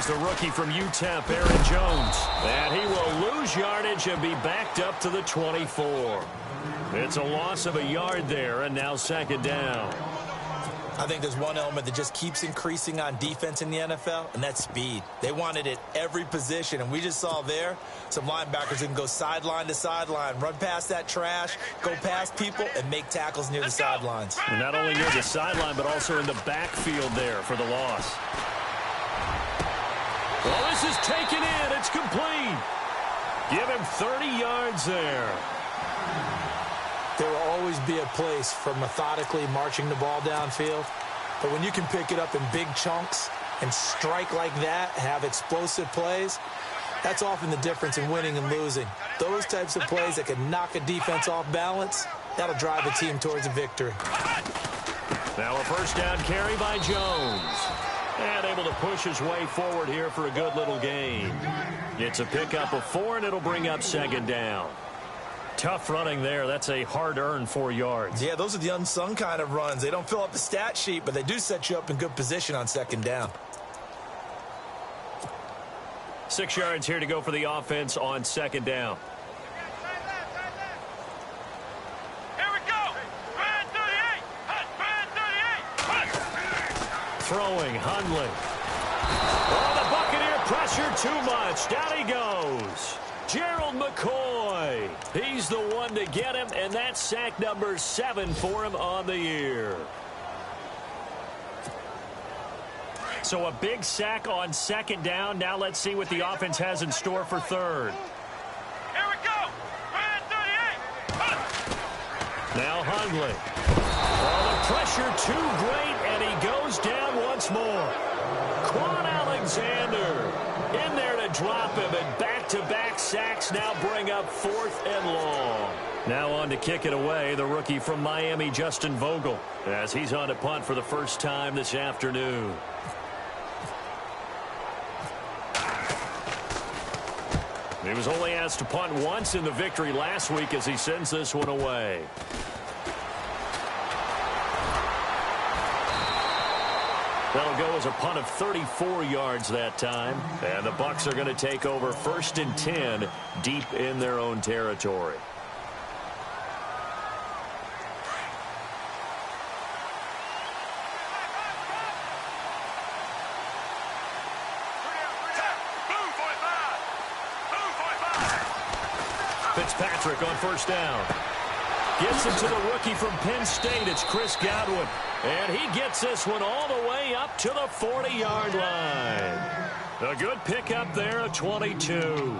the rookie from UTEP, Aaron Jones. And he will lose yardage and be backed up to the 24. It's a loss of a yard there, and now second down. I think there's one element that just keeps increasing on defense in the NFL, and that's speed. They want it at every position, and we just saw there some linebackers who can go sideline to sideline, run past that trash, go past people, and make tackles near the sidelines. And not only near the sideline, but also in the backfield there for the loss. Well, this is taken in. It's complete. Give him 30 yards there. There will always be a place for methodically marching the ball downfield. But when you can pick it up in big chunks and strike like that, have explosive plays, that's often the difference in winning and losing. Those types of plays that can knock a defense off balance, that'll drive a team towards a victory. Now a first down carry by Jones. And able to push his way forward here for a good little gain. It's a pickup of 4, and it'll bring up second down. Tough running there. That's a hard-earned 4 yards. Yeah, those are the unsung kind of runs. They don't fill up the stat sheet, but they do set you up in good position on second down. 6 yards here to go for the offense on second down. Here we go. Band 38. Band 38. Throwing, Hundley. Oh, the Buccaneer pressure too much. Down he goes. Gerald McCoy. He's the one to get him, and that's sack number 7 for him on the year. So a big sack on second down. Now let's see what the offense has in store for third. Here we go. Band 38. Now Hundley. Oh, the pressure too great, and he goes down once more. Quan Alexander in there to drop him, and back-to-back sacks now bring up 4th and long. Now on to kick it away, the rookie from Miami, Justin Vogel, as he's on to punt for the first time this afternoon. He was only asked to punt once in the victory last week as he sends this one away. That'll go as a punt of 34 yards that time. And the Bucs are going to take over 1st and 10 deep in their own territory. Fitzpatrick on first down. Gets it to the rookie from Penn State. It's Chris Godwin. And he gets this one all the way up to the 40-yard line. A good pickup there, a 22.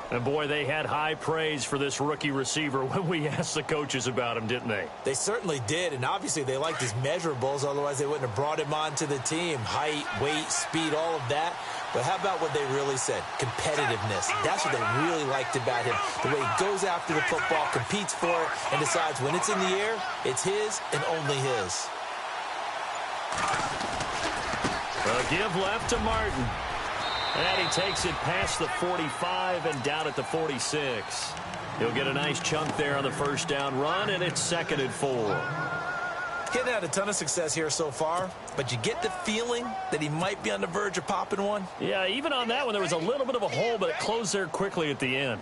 And, boy, they had high praise for this rookie receiver when we asked the coaches about him, didn't they? They certainly did, and obviously they liked his measurables. Otherwise, they wouldn't have brought him onto the team. Height, weight, speed, all of that. But how about what they really said? Competitiveness. That's what they really liked about him. The way he goes after the football, competes for it, and decides when it's in the air, it's his and only his. A give left to Martin. And he takes it past the 45 and down at the 46. He'll get a nice chunk there on the first down run, and it's 2nd and 4. He hasn't had a ton of success here so far, but you get the feeling that he might be on the verge of popping one. Yeah, even on that one, there was a little bit of a hole, but it closed there quickly at the end.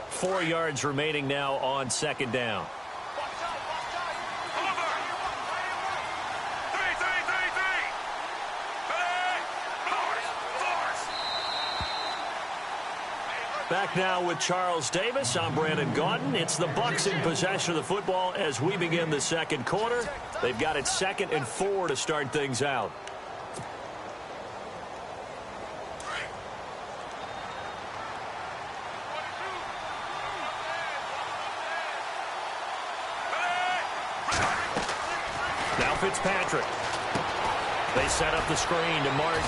4 yards remaining now on second down. Back now with Charles Davis. I'm Brandon Gaudin. It's the Bucs in possession of the football as we begin the second quarter. They've got it 2nd and 4 to start things out. Now Fitzpatrick. They set up the screen to Martin.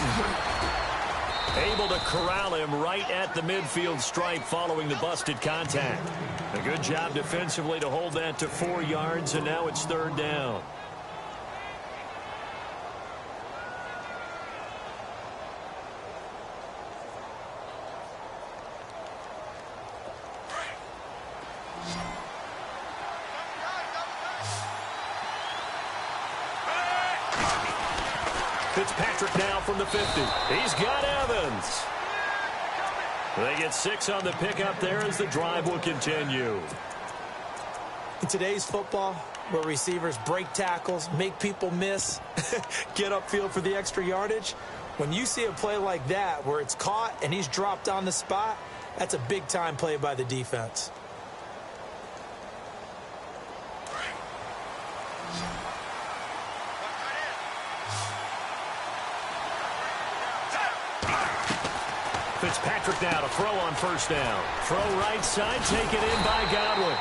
Able to corral him right at the midfield stripe following the busted contact. A good job defensively to hold that to 4 yards, and now it's 3rd down. Fitzpatrick now from the 50. He's got Evans. They get 6 on the pickup there as the drive will continue. In today's football, where receivers break tackles, make people miss, get upfield for the extra yardage, when you see a play like that where it's caught and he's dropped on the spot, that's a big-time play by the defense. Fitzpatrick now to throw on first down. Throw right side, taken in by Godwin.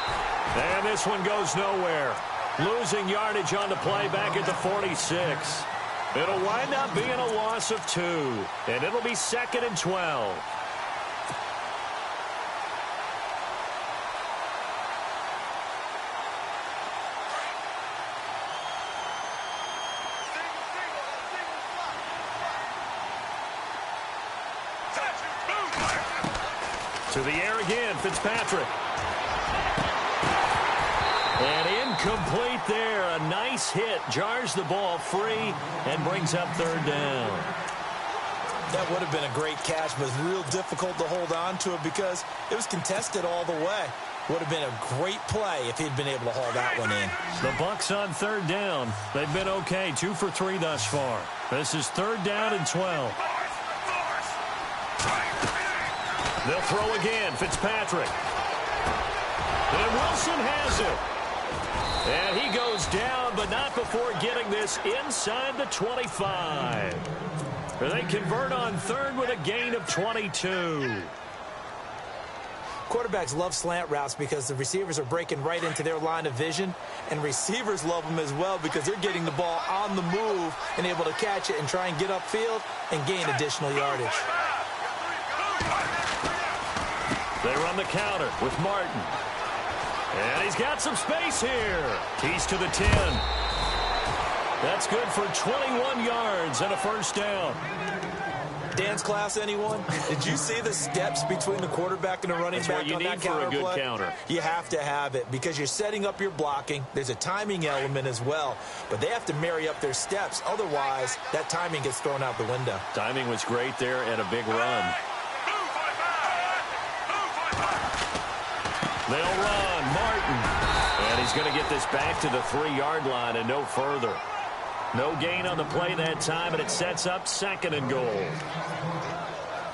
And this one goes nowhere. Losing yardage on the play back at the 46. It'll wind up being a loss of 2. And it'll be 2nd and 12. To the air again, Fitzpatrick. And incomplete there. A nice hit. Jars the ball free and brings up 3rd down. That would have been a great catch, but it's real difficult to hold on to it because it was contested all the way. Would have been a great play if he'd been able to haul that one in. The Bucs on 3rd down. They've been okay. 2 for 3 thus far. This is 3rd down and 12. They'll throw again. Fitzpatrick. And Wilson has it. And he goes down, but not before getting this inside the 25. They convert on 3rd with a gain of 22. Quarterbacks love slant routes because the receivers are breaking right into their line of vision, and receivers love them as well because they're getting the ball on the move and able to catch it and try and get upfield and gain additional yardage. They run the counter with Martin. And he's got some space here. He's to the 10. That's good for 21 yards and a first down. Dance class, anyone? Did you see the steps between the quarterback and the running back on that counter play? That's what you need for a good counter. You have to have it because you're setting up your blocking. There's a timing element as well, but they have to marry up their steps. Otherwise, that timing gets thrown out the window. Timing was great there and a big run. They'll run. Martin. And he's going to get this back to the 3-yard line and no further. No gain on the play that time, and it sets up 2nd and goal.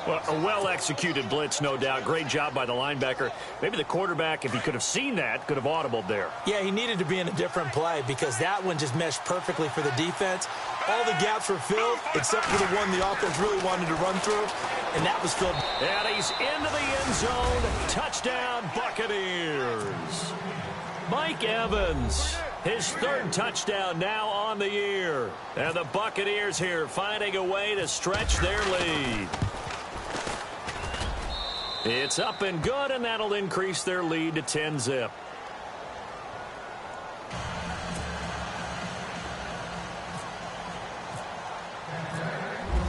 Well, a well-executed blitz, no doubt. Great job by the linebacker. Maybe the quarterback, if he could have seen that, could have audibled there. Yeah, he needed to be in a different play because that one just meshed perfectly for the defense. All the gaps were filled except for the one the offense really wanted to run through, and that was filled. And he's into the end zone. Touchdown, Buccaneers. Mike Evans, his 3rd touchdown now on the year. And the Buccaneers here finding a way to stretch their lead. It's up and good, and that'll increase their lead to 10-zip.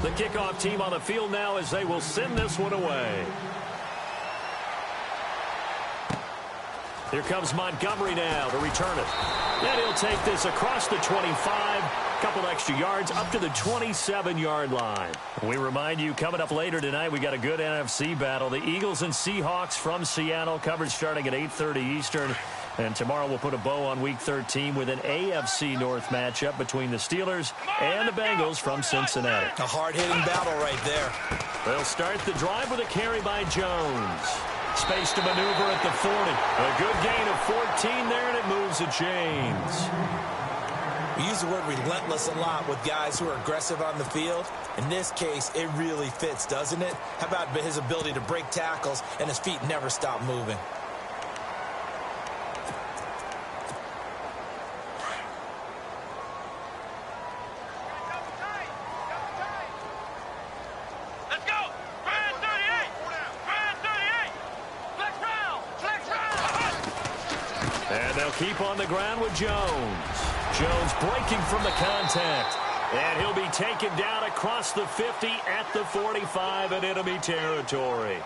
The kickoff team on the field now as they will send this one away. Here comes Montgomery now to return it. And he'll take this across the 25. Couple extra yards up to the 27-yard line. We remind you, coming up later tonight, we got a good NFC battle. The Eagles and Seahawks from Seattle, coverage starting at 8:30 Eastern. And tomorrow we'll put a bow on Week 13 with an AFC North matchup between the Steelers and the Bengals from Cincinnati. A hard-hitting battle right there. They'll start the drive with a carry by Jones. Space to maneuver at the 40. A good gain of 14 there, and it moves the chains. We use the word relentless a lot with guys who are aggressive on the field. In this case, it really fits, doesn't it? How about his ability to break tackles and his feet never stop moving? Let's go! Brand 38! Brand 38! Flex round! Flex round! And they'll keep on the ground with Jones. Jones breaking from the contact. And he'll be taken down across the 50 at the 45 in enemy territory.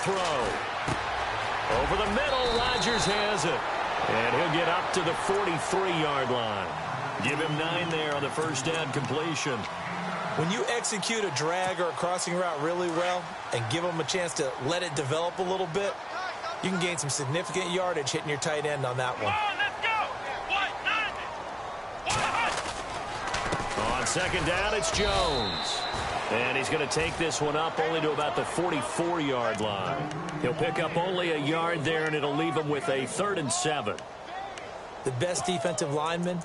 throw. Over the middle, Rodgers has it. And he'll get up to the 43-yard line. Give him 9 there on the first down completion. When you execute a drag or a crossing route really well and give them a chance to let it develop a little bit, you can gain some significant yardage hitting your tight end on that one. On second down, it's Jones. And he's going to take this one up only to about the 44-yard line. He'll pick up only a yard there, and it'll leave him with a 3rd and 7. The best defensive linemen,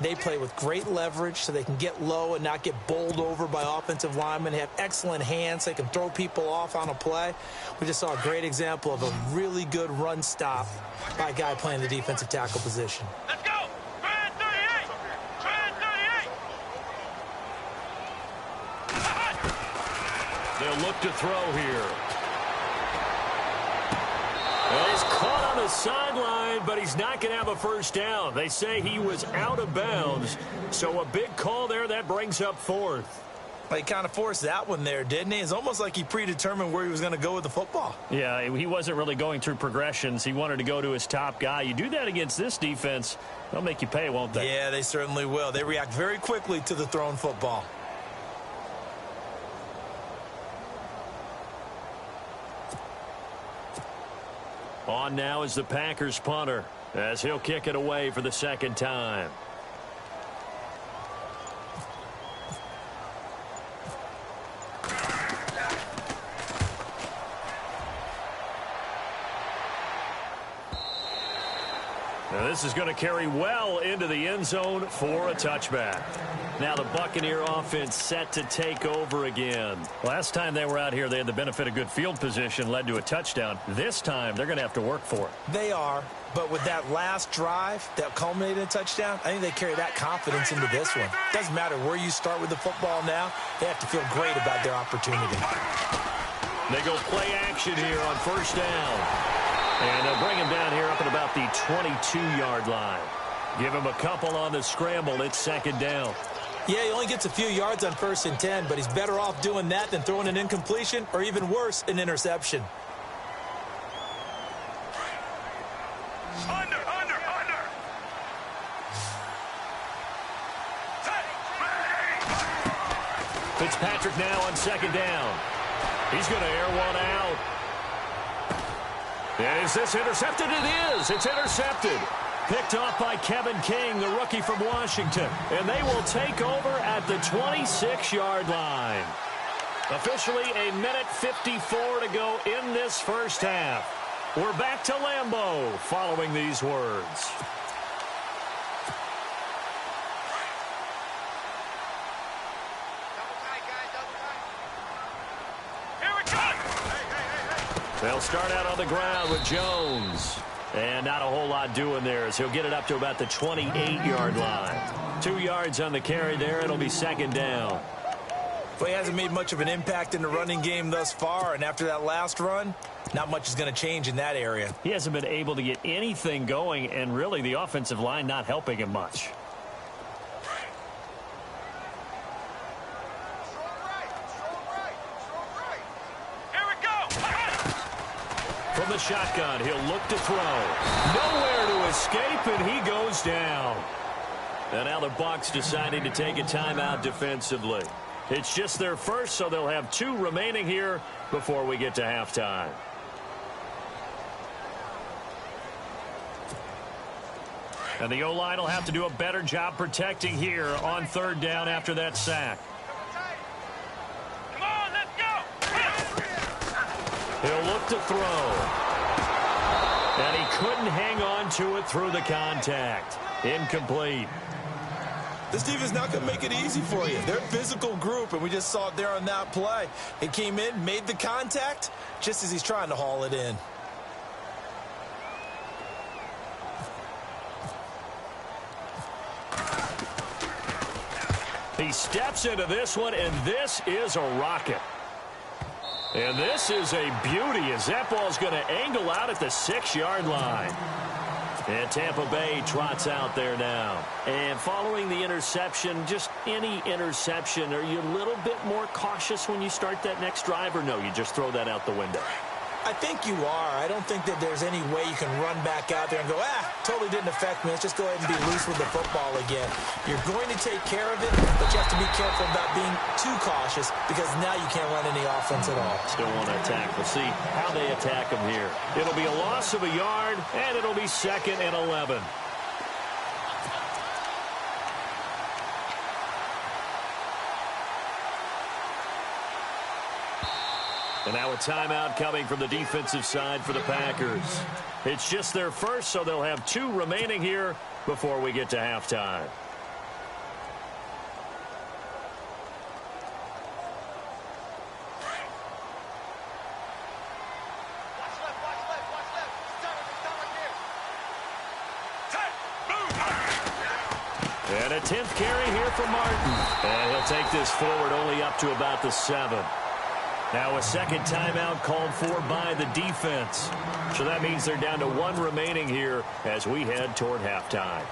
they play with great leverage so they can get low and not get bowled over by offensive linemen. They have excellent hands. They can throw people off on a play. We just saw a great example of a really good run stop by a guy playing the defensive tackle position. Let's go! Brand 38! Brand 38! They'll look to throw here. Well, he's caught on the sideline, but he's not going to have a first down. They say he was out of bounds, so a big call there. That brings up 4th. Well, he kind of forced that one there, didn't he? It's almost like he predetermined where he was going to go with the football. Yeah, he wasn't really going through progressions. He wanted to go to his top guy. You do that against this defense, they'll make you pay, won't they? Yeah, they certainly will. They react very quickly to the thrown football. On now is the Packers punter, as he'll kick it away for the second time. Now this is going to carry well into the end zone for a touchback. Now the Buccaneer offense set to take over again. Last time they were out here, they had the benefit of good field position, led to a touchdown. This time, they're going to have to work for it. They are, but with that last drive that culminated in a touchdown, I think they carry that confidence into this one. Doesn't matter where you start with the football now, they have to feel great about their opportunity. They go play action here on first down. And they'll bring him down here up at about the 22-yard line. Give him a couple on the scramble. It's second down. Yeah, he only gets a few yards on 1st and 10, but he's better off doing that than throwing an incompletion or even worse, an interception. Under! Fitzpatrick now on second down. He's going to air one out. And is this intercepted? It is. It's intercepted. Picked off by Kevin King, the rookie from Washington. And they will take over at the 26-yard line. Officially a minute 54 to go in this first half. We're back to Lambeau following these words. They'll start out on the ground with Jones. And not a whole lot doing there as he'll get it up to about the 28-yard line. 2 yards on the carry there. It'll be second down. Well, he hasn't made much of an impact in the running game thus far, and after that last run, not much is going to change in that area. He hasn't been able to get anything going, and really the offensive line not helping him much. From the shotgun, he'll look to throw. Nowhere to escape, and he goes down. And now the Bucs deciding to take a timeout defensively. It's just their first, so they'll have 2 remaining here before we get to halftime. And the O-line will have to do a better job protecting here on third down after that sack. Come on, let's go! He'll look to throw. And he couldn't hang on to it through the contact. Incomplete. This defense not going to make it easy for you. They're a physical group, and we just saw it there on that play. He came in, made the contact, just as he's trying to haul it in. He steps into this one, and this is a rocket. And this is a beauty as that ball's going to angle out at the 6-yard line. And Tampa Bay trots out there now. And following the interception, just any interception, are you a little bit more cautious when you start that next drive, or no, you just throw that out the window? I think you are. I don't think that there's any way you can run back out there and go, totally didn't affect me. Let's just go ahead and be loose with the football again. You're going to take care of it, but you have to be careful about being too cautious because now you can't run any offense at all. Still want to attack. We'll see how they attack them here. It'll be a loss of a yard, and it'll be 2nd and 11. And now a timeout coming from the defensive side for the Packers. It's just their first, so they'll have 2 remaining here before we get to halftime. And a 10th carry here for Martin. And he'll take this forward only up to about the 7. Now a second timeout called for by the defense. So that means they're down to 1 remaining here as we head toward halftime.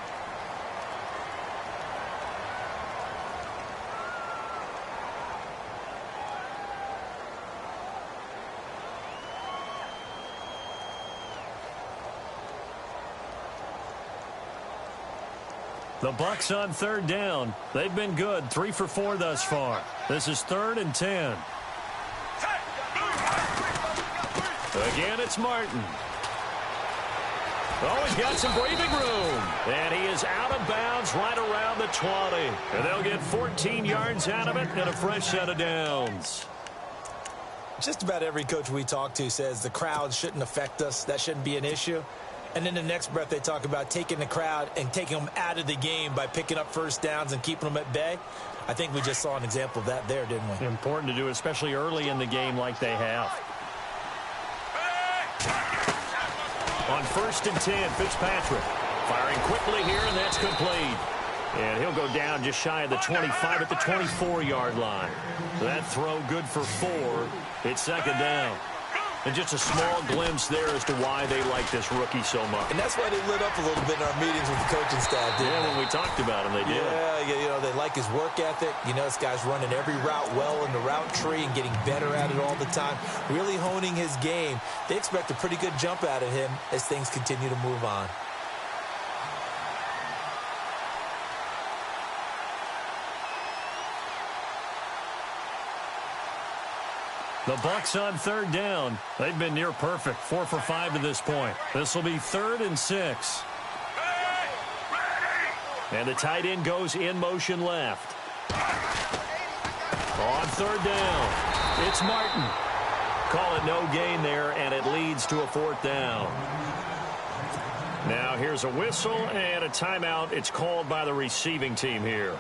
The Bucs on 3rd down. They've been good, 3 for 4 thus far. This is 3rd and 10. Again, it's Martin. Oh, he's got some breathing room. And he is out of bounds right around the 20. And they'll get 14 yards out of it and a fresh set of downs. Just about every coach we talk to says the crowd shouldn't affect us. That shouldn't be an issue. And in the next breath, they talk about taking the crowd and taking them out of the game by picking up first downs and keeping them at bay. I think we just saw an example of that there, didn't we? Important to do, especially early in the game like they have. On 1st and 10, Fitzpatrick firing quickly here, and that's complete. And he'll go down just shy of the 25 at the 24-yard line. That throw good for 4. It's 2nd down. And just a small glimpse there as to why they like this rookie so much. And that's why they lit up a little bit in our meetings with the coaching staff. Yeah, when we talked about him, they did. Yeah, they like his work ethic. You know, this guy's running every route well in the route tree and getting better at it all the time, really honing his game. They expect a pretty good jump out of him as things continue to move on. The Bucs on 3rd down. They've been near perfect, 4 for 5 to this point. This will be 3rd and 6. And the tight end goes in motion left. On 3rd down, it's Martin. Call it no gain there, and it leads to a 4th down. Now here's a whistle and a timeout. It's called by the receiving team here.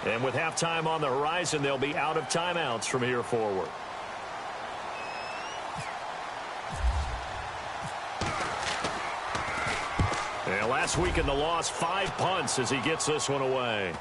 And with halftime on the horizon, they'll be out of timeouts from here forward. And last week in the loss, 5 punts as he gets this one away.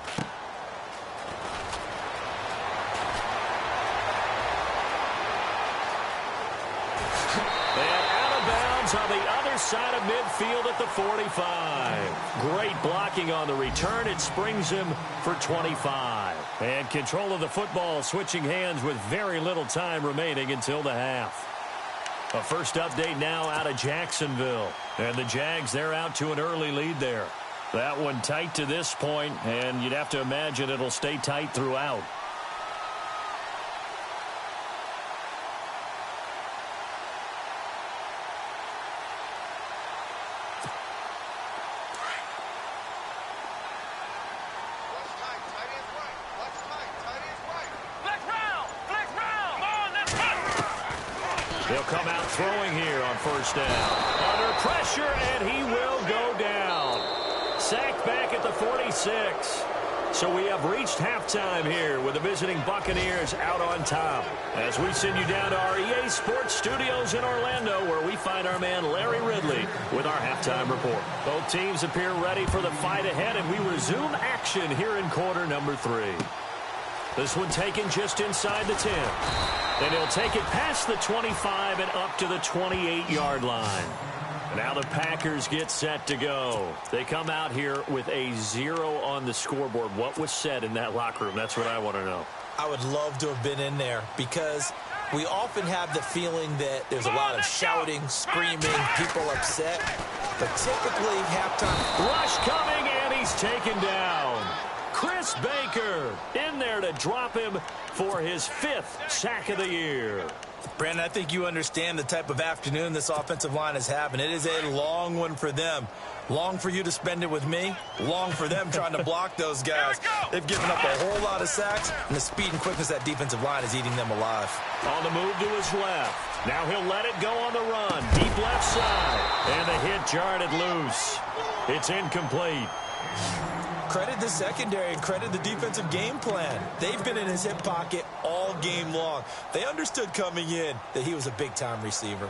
And out of bounds on the other side of midfield at the 45. Great blocking on the return. It springs him for 25. And control of the football switching hands with very little time remaining until the half. A first update now out of Jacksonville. And the Jags, they're out to an early lead there. That one tight to this point, and you'd have to imagine it'll stay tight throughout. He'll come out throwing here on 1st down. Under pressure, and he will go down. Sacked back at the 46. So we have reached halftime here with the visiting Buccaneers out on top. As we send you down to our EA Sports Studios in Orlando, where we find our man Larry Ridley with our halftime report. Both teams appear ready for the fight ahead, and we resume action here in quarter number 3. This one taken just inside the 10. And he'll take it past the 25 and up to the 28-yard line. Now the Packers get set to go. They come out here with a 0 on the scoreboard. What was said in that locker room? That's what I want to know. I would love to have been in there because We often have the feeling that there's a lot of shouting, screaming, people upset. But typically, halftime... Rush coming, and he's taken down. Chris Baker in there to drop him for his 5th sack of the year. Brandon, I think you understand the type of afternoon this offensive line is having. It is a long one for them. Long for you to spend it with me. Long for them trying to block those guys. They've given up a whole lot of sacks, and the speed and quickness of that defensive line is eating them alive. On the move to his left. Now he'll let it go on the run. Deep left side. And the hit jarred it loose. It's incomplete. Credit the secondary and credit the defensive game plan. They've been in his hip pocket all game long. They understood coming in that he was a big-time receiver.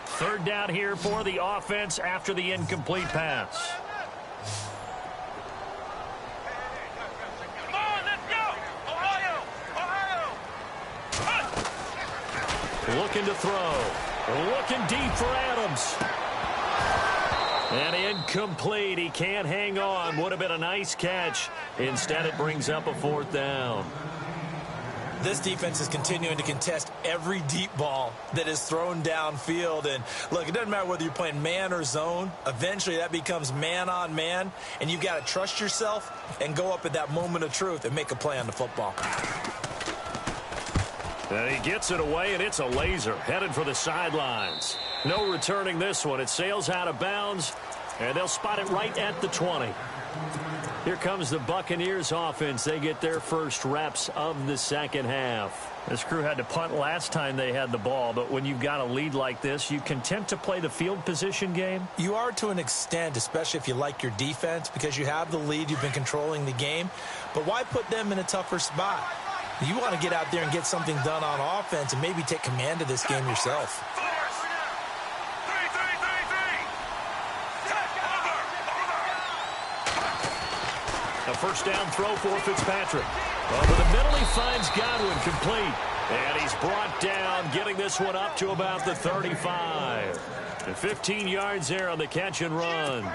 Third down here for the offense after the incomplete pass. Come on, let's go! Ohio! Ohio! Looking to throw. Looking deep for Adams. And incomplete. He can't hang on. Would have been a nice catch. Instead, it brings up a 4th down. This defense is continuing to contest every deep ball that is thrown downfield. And, look, it doesn't matter whether you're playing man or zone. Eventually, that becomes man on man. And you've got to trust yourself and go up at that moment of truth and make a play on the football. And he gets it away, and it's a laser headed for the sidelines. No returning this one. It sails out of bounds, and they'll spot it right at the 20. Here comes the Buccaneers offense. They get their first reps of the second half. This crew had to punt last time they had the ball, but when you've got a lead like this, you content to play the field position game? You are to an extent, especially if you like your defense, because you have the lead, you've been controlling the game. But why put them in a tougher spot? You want to get out there and get something done on offense and maybe take command of this game yourself. A first down throw for Fitzpatrick. Over the middle, he finds Godwin complete. And he's brought down, getting this one up to about the 35. And 15 yards there on the catch and run.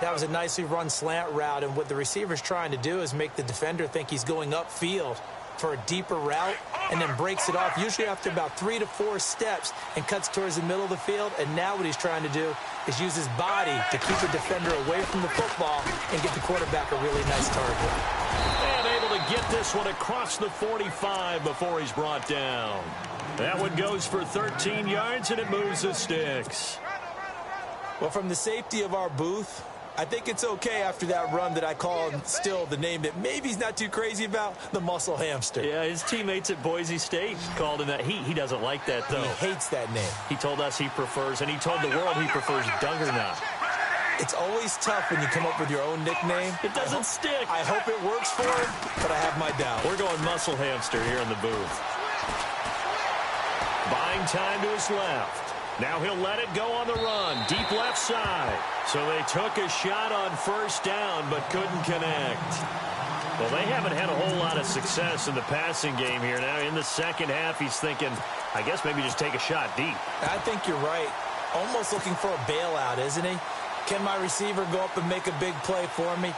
That was a nicely run slant route, and what the receiver's trying to do is make the defender think he's going upfield for a deeper route and then breaks it off, usually after about 3 to 4 steps, and cuts towards the middle of the field. And now what he's trying to do is use his body to keep the defender away from the football and get the quarterback a really nice target. And able to get this one across the 45 before he's brought down. That one goes for 13 yards, and it moves the sticks. Well, from the safety of our booth, I think it's okay after that run that I call still the name that maybe he's not too crazy about, the muscle hamster. Yeah, his teammates at Boise State called him that. He doesn't like that, though. He hates that name. He told us he prefers, and he told the world he prefers Duggernaut. It's always tough when you come up with your own nickname. It doesn't stick. I hope it works for him, but I have my doubts. We're going muscle hamster here in the booth. Buying time to his left. Now he'll let it go on the run. Deep left side. So they took a shot on first down, but couldn't connect. Well, they haven't had a whole lot of success in the passing game here. Now in the second half, he's thinking, I guess maybe just take a shot deep. I think you're right. Almost looking for a bailout, isn't he? Can my receiver go up and make a big play for me?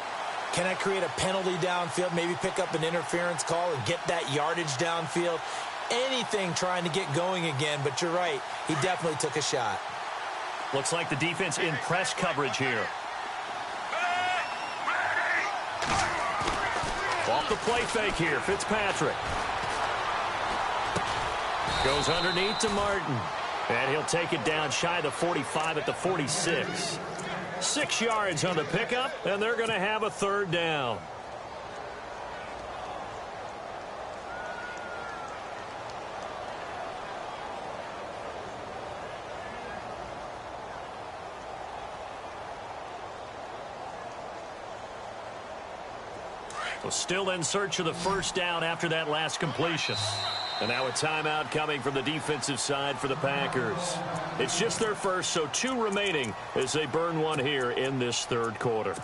Can I create a penalty downfield, maybe pick up an interference call and get that yardage downfield? Anything trying to get going again, but you're right. He definitely took a shot. Looks like the defense in press coverage here. Off the play fake here, Fitzpatrick. Goes underneath to Martin. And he'll take it down shy of the 45 at the 46. 6 yards on the pickup, and they're going to have a third down. Well, still in search of the first down after that last completion. And now a timeout coming from the defensive side for the Packers. It's just their first, so 2 remaining as they burn one here in this third quarter.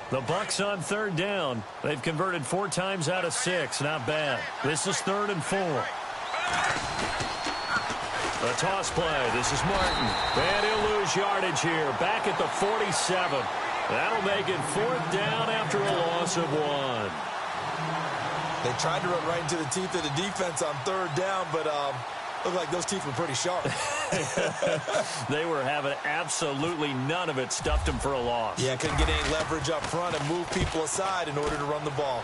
The Bucs on third down. They've converted 4 times out of 6. Not bad. This is 3rd and 4. A toss play. This is Martin. And he'll lose yardage here. Back at the 47. That'll make it 4th down after a loss of 1. They tried to run right into the teeth of the defense on 3rd down, but looked like those teeth were pretty sharp. They were having absolutely none of it. Stuffed them for a loss. Yeah, couldn't get any leverage up front and move people aside in order to run the ball.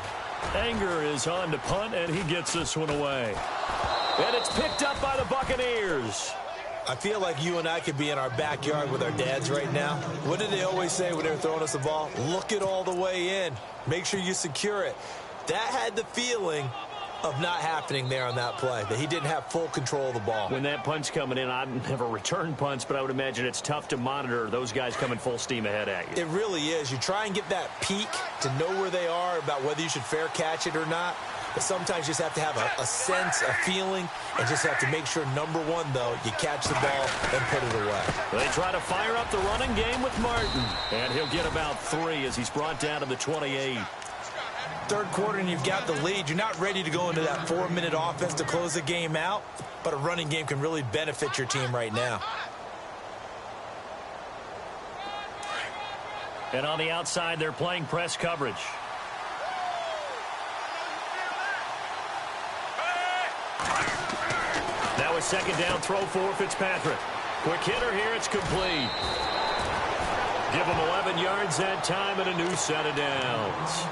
Anger is on to punt, and he gets this one away. And it's picked up by the Buccaneers. I feel like you and I could be in our backyard with our dads right now. What did they always say when they were throwing us the ball? Look it all the way in. Make sure you secure it. That had the feeling of not happening there on that play, that he didn't have full control of the ball. When that punch coming in, I've never returned punts, but I would imagine it's tough to monitor those guys coming full steam ahead at you. It really is. You try and get that peek to know where they are, about whether you should fair catch it or not. But sometimes you just have to have a sense, a feeling, and just have to make sure, number one, though, you catch the ball and put it away. They try to fire up the running game with Martin. And he'll get about 3 as he's brought down to the 28. Third quarter and you've got the lead. You're not ready to go into that 4-minute offense to close the game out, but a running game can really benefit your team right now. And on the outside, they're playing press coverage. Now a 2nd down throw for Fitzpatrick. Quick hitter here, it's complete. Give him 11 yards that time and a new set of downs.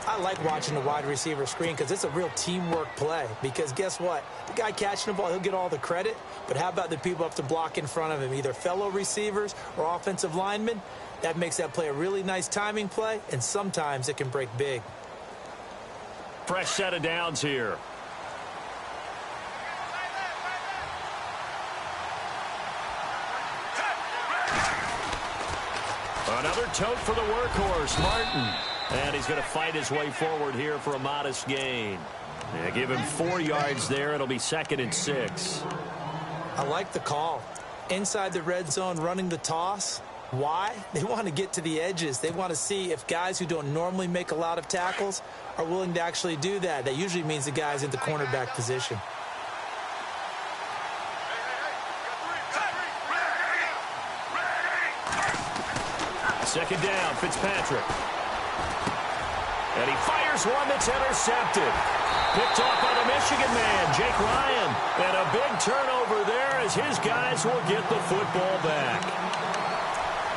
I like watching the wide receiver screen because it's a real teamwork play. Because guess what? The guy catching the ball, he'll get all the credit. But how about the people up to block in front of him, either fellow receivers or offensive linemen? That makes that play a really nice timing play, and sometimes it can break big. Fresh set of downs here. Another tote for the workhorse, Martin. And he's going to fight his way forward here for a modest gain. Yeah, give him 4 yards there. It'll be 2nd and 6. I like the call. Inside the red zone, running the toss. Why? They want to get to the edges. They want to see if guys who don't normally make a lot of tackles are willing to actually do that. That usually means the guy's in the cornerback position. Second down, Fitzpatrick. And he fires one that's intercepted. Picked off by the Michigan man, Jake Ryan. And a big turnover there as his guys will get the football back.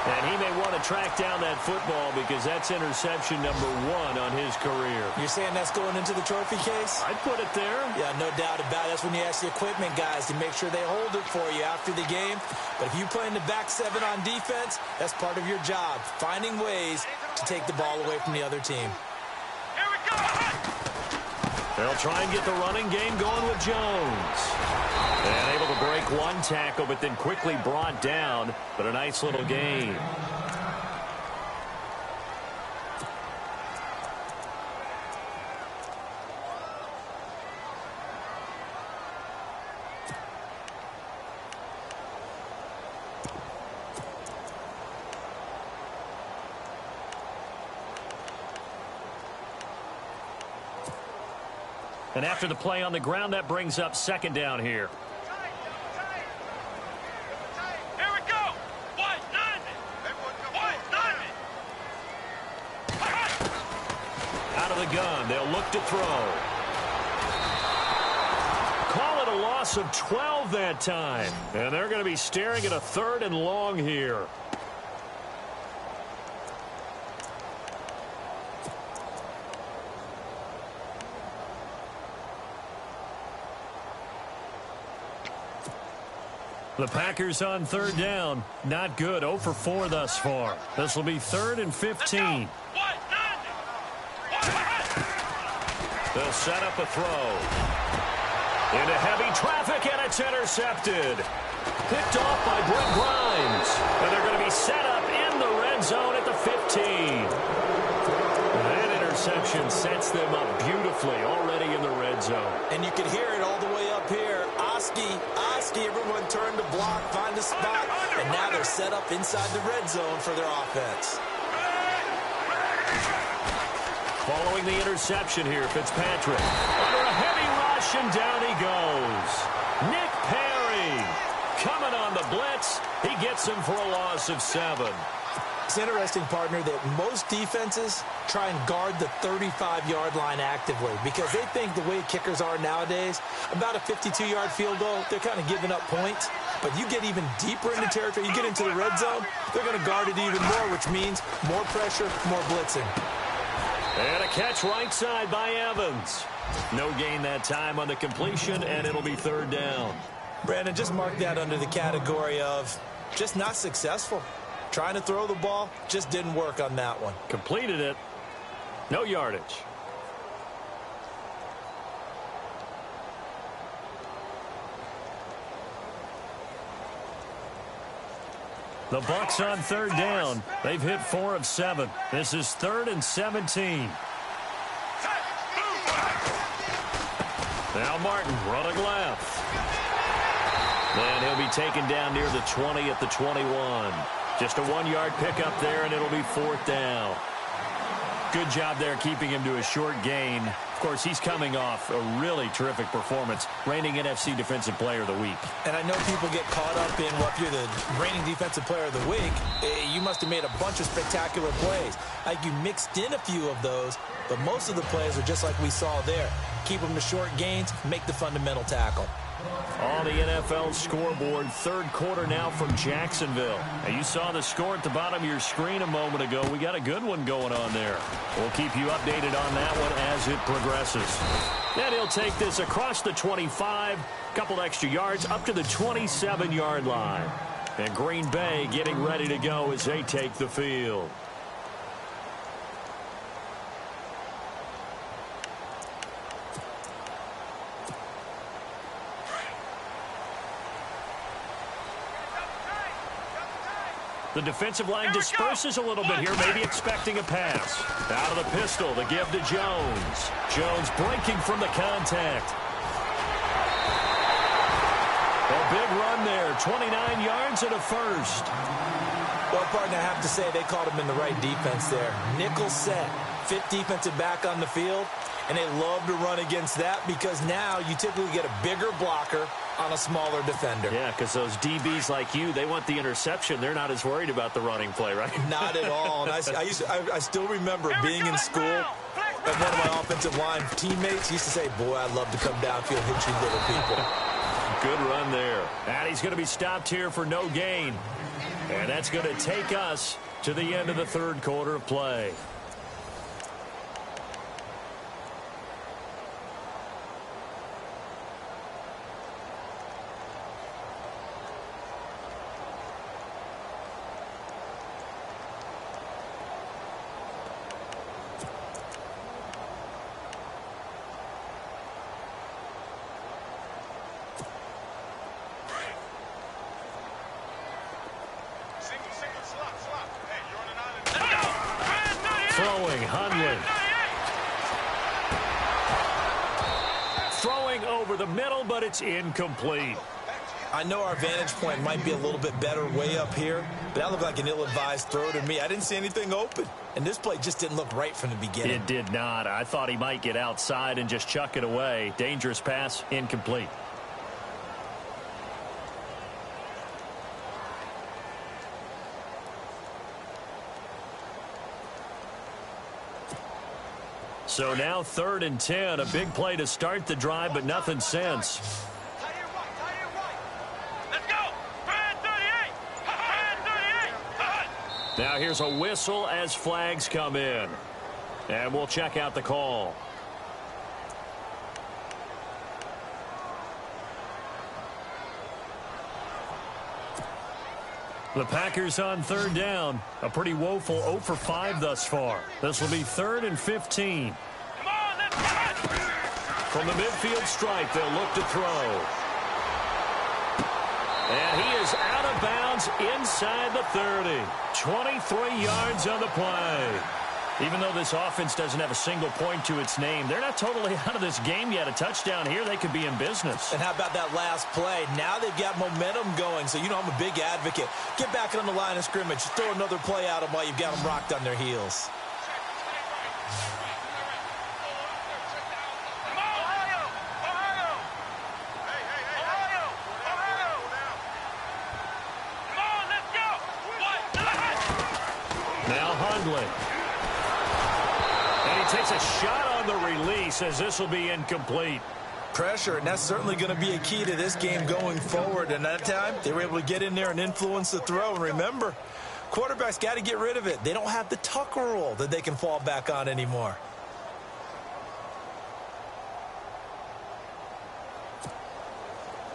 And he may want to track down that football because that's interception number 1 on his career. You're saying that's going into the trophy case? I'd put it there. Yeah, no doubt about it. That's when you ask the equipment guys to make sure they hold it for you after the game. But if you play in the back 7 on defense, that's part of your job, finding ways to take the ball away from the other team. Here we go! They'll try and get the running game going with Jones. And able to break one tackle, but then quickly brought down. But a nice little gain. And after the play on the ground, that brings up 2nd down here. Here we go! One, none! One, none! Out of the gun, they'll look to throw. Call it a loss of 12 that time. And they're going to be staring at a 3rd and long here. The Packers on 3rd down. Not good. 0 for 4 thus far. This will be 3rd and 15. They'll set up a throw. Into heavy traffic, and it's intercepted. Picked off by Brent Grimes. And they're going to be set up in the red zone at the 15. That interception sets them up beautifully already in the red zone. And you can hear it all the way up here. Oski, everyone turned to block, find a spot, and now they're set up inside the red zone for their offense. Following the interception here, Fitzpatrick. Under a heavy rush, and down he goes. Nick Perry coming on the blitz. He gets him for a loss of 7. It's interesting, partner, that most defenses try and guard the 35-yard line actively because they think the way kickers are nowadays, about a 52-yard field goal, they're kind of giving up points. But you get even deeper into territory, you get into the red zone, they're going to guard it even more, which means more pressure, more blitzing. And a catch right side by Evans. No gain that time on the completion, and it'll be 3rd down. Brandon, just mark that under the category of just not successful. Trying to throw the ball, just didn't work on that one. Completed it. No yardage. The Bucs on 3rd down. They've hit 4 of 7. This is 3rd and 17. Now Martin running left. And he'll be taken down near the 20 at the 21. Just a 1-yard pickup there, and it'll be 4th down. Good job there keeping him to a short gain. Of course, he's coming off a really terrific performance, reigning NFC Defensive Player of the Week. And I know people get caught up in, well, if you're the reigning Defensive Player of the Week, you must have made a bunch of spectacular plays. Like you mixed in a few of those, but most of the plays are just like we saw there. Keep them to short gains, make the fundamental tackle. On the NFL scoreboard, 3rd quarter now from Jacksonville. Now, you saw the score at the bottom of your screen a moment ago. We got a good one going on there. We'll keep you updated on that one as it progresses. Then he'll take this across the 25, couple extra yards up to the 27-yard line. And Green Bay getting ready to go as they take the field. The defensive line disperses a little bit here, maybe expecting a pass. Out of the pistol, the give to Jones. Jones breaking from the contact. A big run there, 29 yards and a 1st. Well, partner, I have to say they called him in the right defense there. Nickel set, 5th defensive back on the field, and they love to run against that because now you typically get a bigger blocker on a smaller defender. Yeah, because those DBs like you, they want the interception. They're not as worried about the running play, right? Not at all. And I still remember being in school, and one of my offensive line teammates used to say, boy, I'd love to come downfield and hit you little people. Good run there. And he's going to be stopped here for no gain. And that's going to take us to the end of the 3rd quarter of play. Throwing, Hundley. Throwing over the middle, but it's incomplete. I know our vantage point might be a little bit better way up here, but that looked like an ill-advised throw to me. I didn't see anything open, and this play just didn't look right from the beginning. It did not. I thought he might get outside and just chuck it away. Dangerous pass, incomplete. So now 3rd and 10, a big play to start the drive, but nothing since. Let's go! Brad 38! Brad 38! Now here's a whistle as flags come in. And we'll check out the call. The Packers on 3rd down. A pretty woeful 0 for 5 thus far. This will be 3rd and 15. Come on, let's go! From the midfield stripe, they'll look to throw. And he is out of bounds inside the 30. 23 yards on the play. Even though this offense doesn't have a single point to its name, they're not totally out of this game yet. A touchdown here, they could be in business. And how about that last play? Now they've got momentum going, so you know I'm a big advocate. Get back on the line of scrimmage. Throw another play at them while you've got them rocked on their heels. handling. And he takes a shot on the release as this will be incomplete. Pressure, and that's certainly going to be a key to this game going forward. And that time, they were able to get in there and influence the throw. And remember, quarterbacks got to get rid of it. They don't have the Tucker rule that they can fall back on anymore.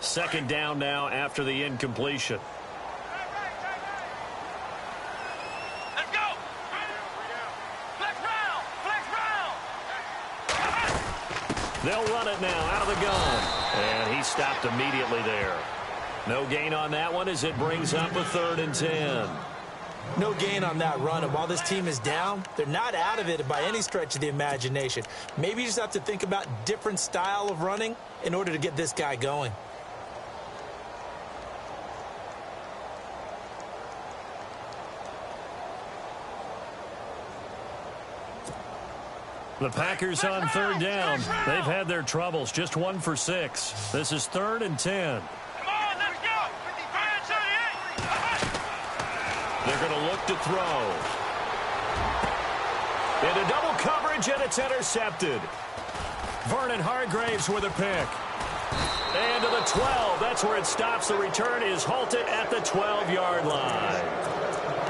Second down now after the incompletion. Let's go. Flex round. Flex round. They'll run it now out of the gun. And he stopped immediately there. No gain on that one as it brings up a 3rd and 10. No gain on that run, and while this team is down, they're not out of it by any stretch of the imagination. Maybe you just have to think about different style of running in order to get this guy going. The Packers on 3rd down. They've had their troubles, just 1 for 6. This is 3rd and 10. Come on, let's go. 38. They're going to look to throw. Into double coverage, and it's intercepted. Vernon Hargraves with a pick. And to the 12. That's where it stops. The return is halted at the 12-yard line.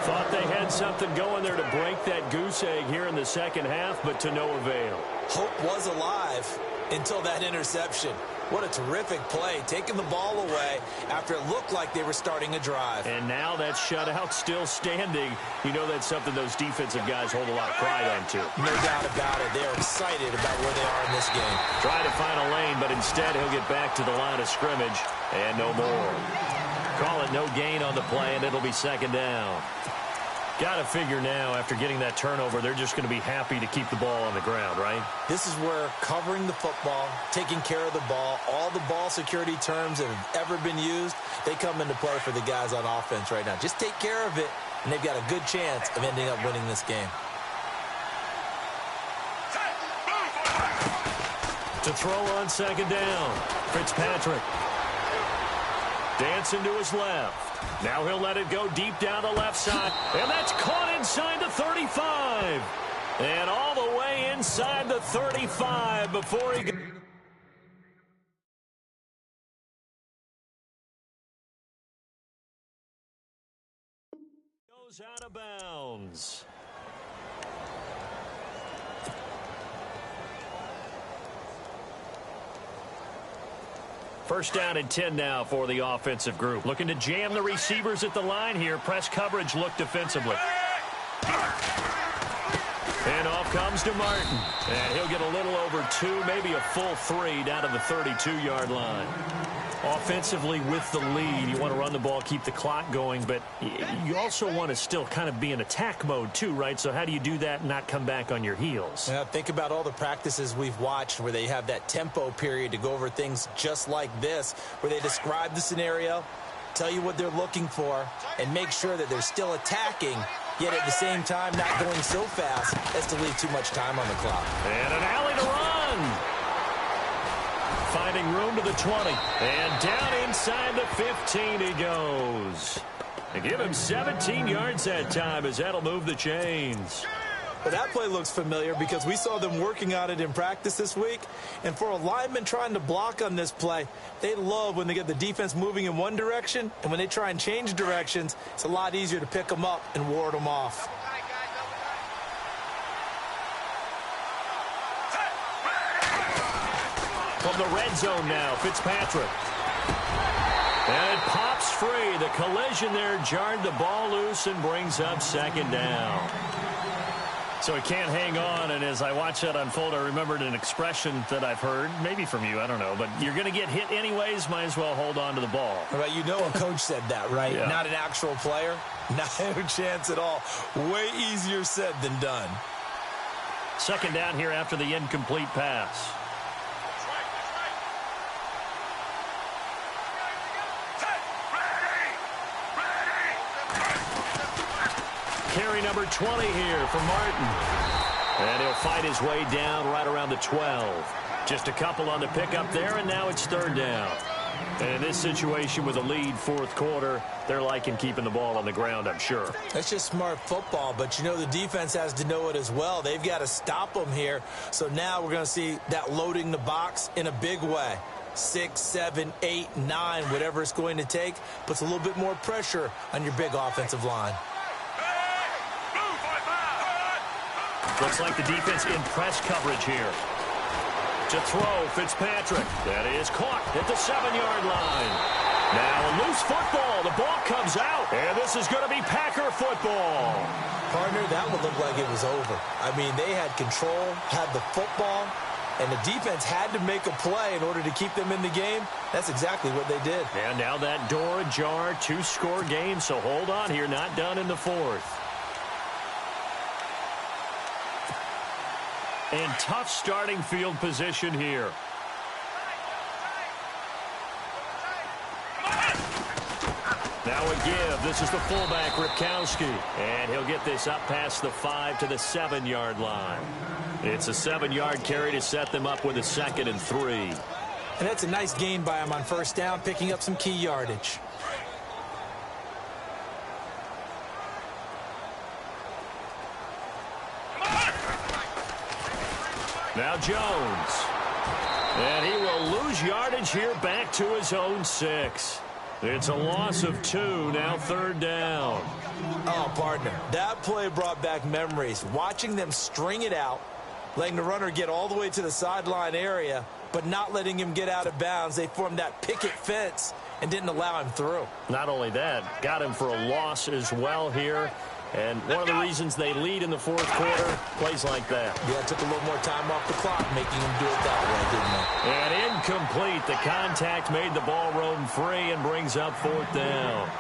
Thought they had something going there to break that goose egg here in the second half, but to no avail. Hope was alive until that interception. What a terrific play, taking the ball away after it looked like they were starting a drive. And now that shutout still standing. You know that's something those defensive guys hold a lot of pride on, too. No doubt about it. They're excited about where they are in this game. Try to find a lane, but instead he'll get back to the line of scrimmage, and no more. Call it no gain on the play, and it'll be 2nd down. Got to figure now, after getting that turnover, they're just going to be happy to keep the ball on the ground, right? This is where covering the football, taking care of the ball, all the ball security terms that have ever been used, they come into play for the guys on offense right now. Just take care of it, and they've got a good chance of ending up winning this game. To throw on 2nd down, Fitzpatrick. Dancing to his left. Now he'll let it go deep down the left side. And that's caught inside the 35. And all the way inside the 35 before he goes out of bounds. First down and 10 now for the offensive group. Looking to jam the receivers at the line here. Press coverage look defensively. And off comes to Martin. And he'll get a little over 2, maybe a full 3 down to the 32-yard line. Offensively with the lead, you want to run the ball, keep the clock going, but you also want to still kind of be in attack mode too, right? So how do you do that and not come back on your heels? Now, think about all the practices we've watched where they have that tempo period to go over things just like this, where they describe the scenario, tell you what they're looking for, and make sure that they're still attacking, yet at the same time not going so fast as to leave too much time on the clock. And an alley to run. Finding room to the 20. And down inside the 15 he goes. They give him 17 yards that time as that'll move the chains. Well, that play looks familiar because we saw them working on it in practice this week. And for a lineman trying to block on this play, they love when they get the defense moving in one direction. And when they try and change directions, it's a lot easier to pick them up and ward them off. From the red zone now, Fitzpatrick. And it pops free. The collision there jarred the ball loose and brings up 2nd down. So he can't hang on, and as I watch that unfold, I remembered an expression that I've heard, maybe from you, I don't know, but you're going to get hit anyways, might as well hold on to the ball. Right, you know a coach said that, right? Yeah. Not an actual player. No chance at all. Way easier said than done. 2nd down here after the incomplete pass. Carry number 20 here for Martin. And he'll fight his way down right around the 12. Just a couple on the pickup there, and now it's 3rd down. And in this situation with a lead fourth quarter, they're liking keeping the ball on the ground, I'm sure. That's just smart football, but you know the defense has to know it as well. They've got to stop them here. So now we're going to see that loading the box in a big way. 6, 7, 8, 9, whatever it's going to take, puts a little bit more pressure on your big offensive line. Looks like the defense in press coverage here. To throw, Fitzpatrick. That is caught at the 7-yard line. Now a loose football. The ball comes out. And this is going to be Packer football. Partner, that would look like it was over. I mean, they had control, had the football, and the defense had to make a play in order to keep them in the game. That's exactly what they did. And now that door ajar, 2-score game. So hold on here, not done in the fourth. And tough starting field position here. Now a give. This is the fullback, Ripkowski. And he'll get this up past the 5 to the 7-yard line. It's a 7-yard carry to set them up with a 2nd and 3. And that's a nice gain by him on first down, picking up some key yardage. Now Jones. And he will lose yardage here back to his own 6. It's a loss of 2, now 3rd down. Oh, partner, that play brought back memories. Watching them string it out, letting the runner get all the way to the sideline area, but not letting him get out of bounds. They formed that picket fence and didn't allow him through. Not only that, got him for a loss as well here. And one of the reasons they lead in the fourth quarter, plays like that. Yeah, it took a little more time off the clock, making him do it that way, didn't it? And incomplete. The contact made the ball roam free and brings up 4th down.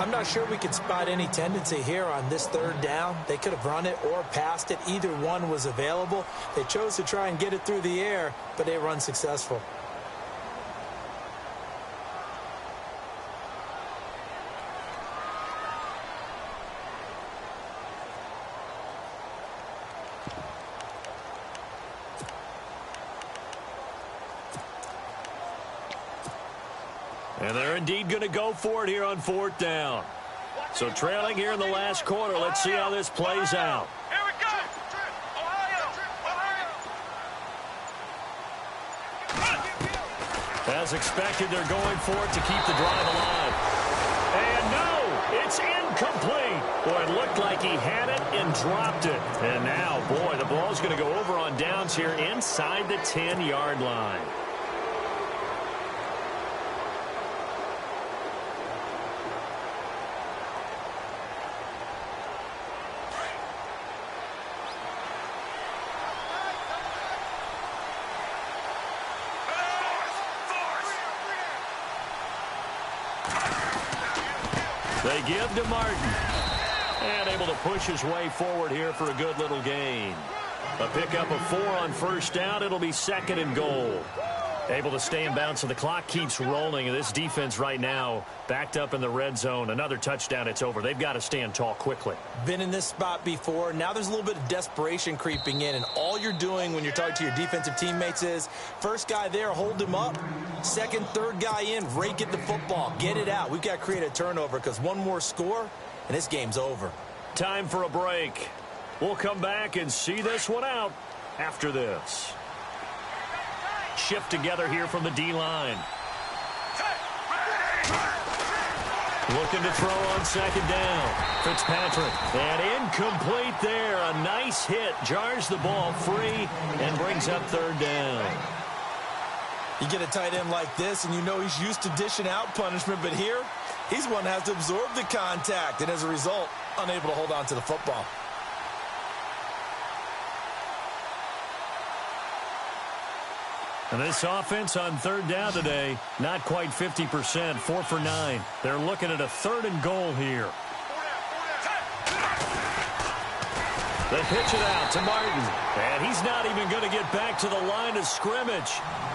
I'm not sure we could spot any tendency here on this 3rd down. They could have run it or passed it. Either one was available. They chose to try and get it through the air, but they were unsuccessful. And they're indeed going to go for it here on 4th down. So trailing here in the last quarter. Let's see how this plays out. Here we go. As expected, they're going for it to keep the drive alive. And no, it's incomplete. Boy, it looked like he had it and dropped it. And now, boy, the ball's going to go over on downs here inside the 10-yard line. They give to Martin. And able to push his way forward here for a good little gain. A pickup of 4 on first down. It'll be 2nd and goal. Able to stay in bounds, so the clock keeps rolling. And this defense right now backed up in the red zone. Another touchdown, it's over. They've got to stand tall quickly. Been in this spot before. Now there's a little bit of desperation creeping in. And all you're doing when you're talking to your defensive teammates is, first guy there, hold him up. Second, third guy in, rake at the football. Get it out. We've got to create a turnover because one more score, and this game's over. Time for a break. We'll come back and see this one out after this. Shift together here from the D-line. Looking to throw on 2nd down. Fitzpatrick. And incomplete there. A nice hit. Jars the ball free and brings up 3rd down. You get a tight end like this, and you know he's used to dishing out punishment, but here, he's one that has to absorb the contact, and as a result, unable to hold on to the football. And this offense on 3rd down today, not quite 50%, 4 for 9. They're looking at a 3rd and goal here. They pitch it out to Martin. And he's not even going to get back to the line of scrimmage.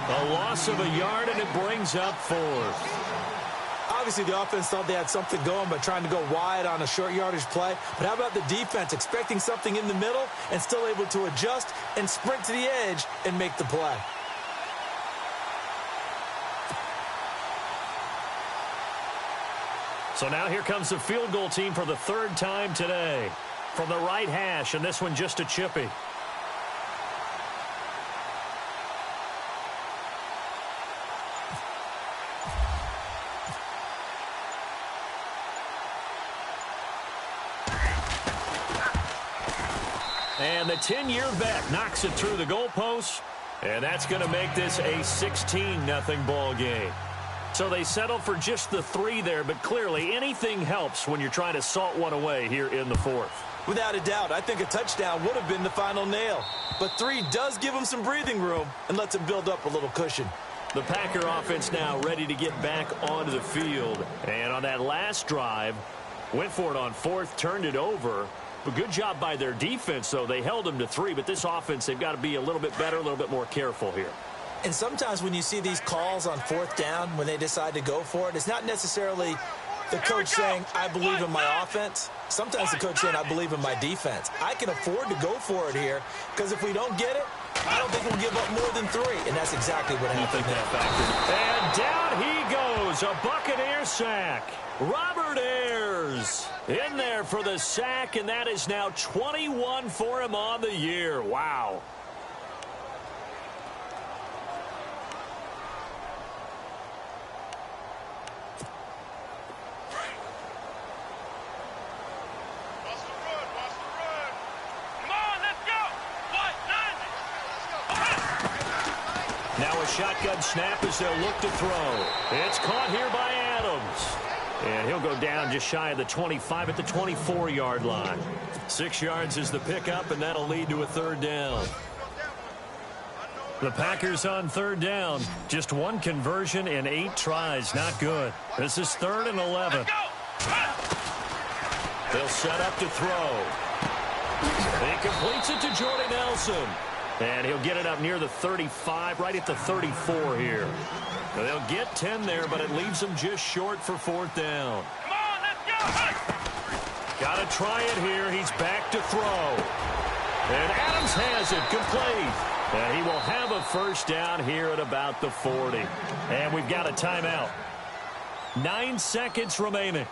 A loss of a yard, and it brings up 4th. Obviously, the offense thought they had something going by trying to go wide on a short yardage play. But how about the defense expecting something in the middle and still able to adjust and sprint to the edge and make the play? So now here comes the field goal team for the third time today. From the right hash, and this one just a chippy. And the 10-year vet knocks it through the goalpost, and that's going to make this a 16-0 ball game. So they settled for just the 3 there, but clearly anything helps when you're trying to salt one away here in the 4th. Without a doubt, I think a touchdown would have been the final nail. But 3 does give them some breathing room and lets them build up a little cushion. The Packer offense now ready to get back onto the field. And on that last drive, went for it on 4th, turned it over. But good job by their defense, though. They held them to 3, but this offense, they've got to be a little bit better, a little bit more careful here. And sometimes when you see these calls on 4th down, when they decide to go for it, it's not necessarily the coach saying, I believe in my offense. Sometimes the coach saying, I believe in my defense. I can afford to go for it here, because if we don't get it, I don't think we'll give up more than 3. And that's exactly what happened there. And down he goes, a Buccaneer sack. Robert Ayers in there for the sack, and that is now 21 for him on the year. Wow. Now a shotgun snap as they'll look to throw. It's caught here by Adams. And he'll go down just shy of the 25 at the 24-yard line. 6 yards is the pickup, and that'll lead to a 3rd down. The Packers on 3rd down. Just 1 conversion in 8 tries. Not good. This is 3rd and 11. They'll set up to throw. He completes it to Jordy Nelson. And he'll get it up near the 35, right at the 34 here. Now they'll get 10 there, but it leaves them just short for 4th down. Come on, let's go! Got to try it here. He's back to throw. And Adams has it complete. And he will have a 1st down here at about the 40. And we've got a timeout. 9 seconds remaining.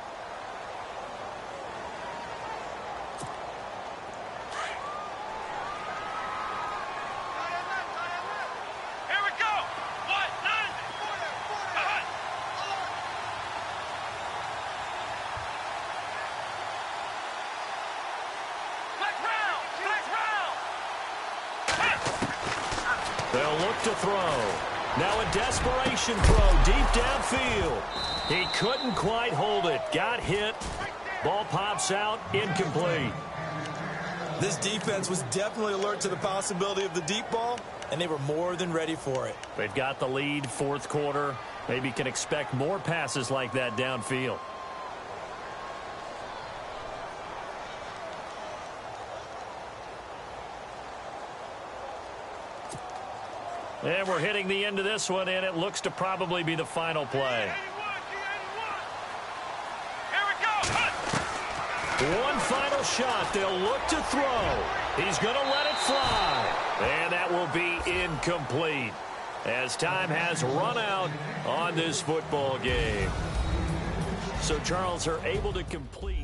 They'll look to throw. Now a desperation throw deep downfield. He couldn't quite hold it. Got hit. Ball pops out. Incomplete. This defense was definitely alert to the possibility of the deep ball, and they were more than ready for it. They've got the lead, 4th quarter. Maybe can expect more passes like that downfield. And we're hitting the end of this one, and it looks to probably be the final play. One final shot. They'll look to throw. He's going to let it fly. And that will be incomplete as time has run out on this football game. So Charles are able to complete.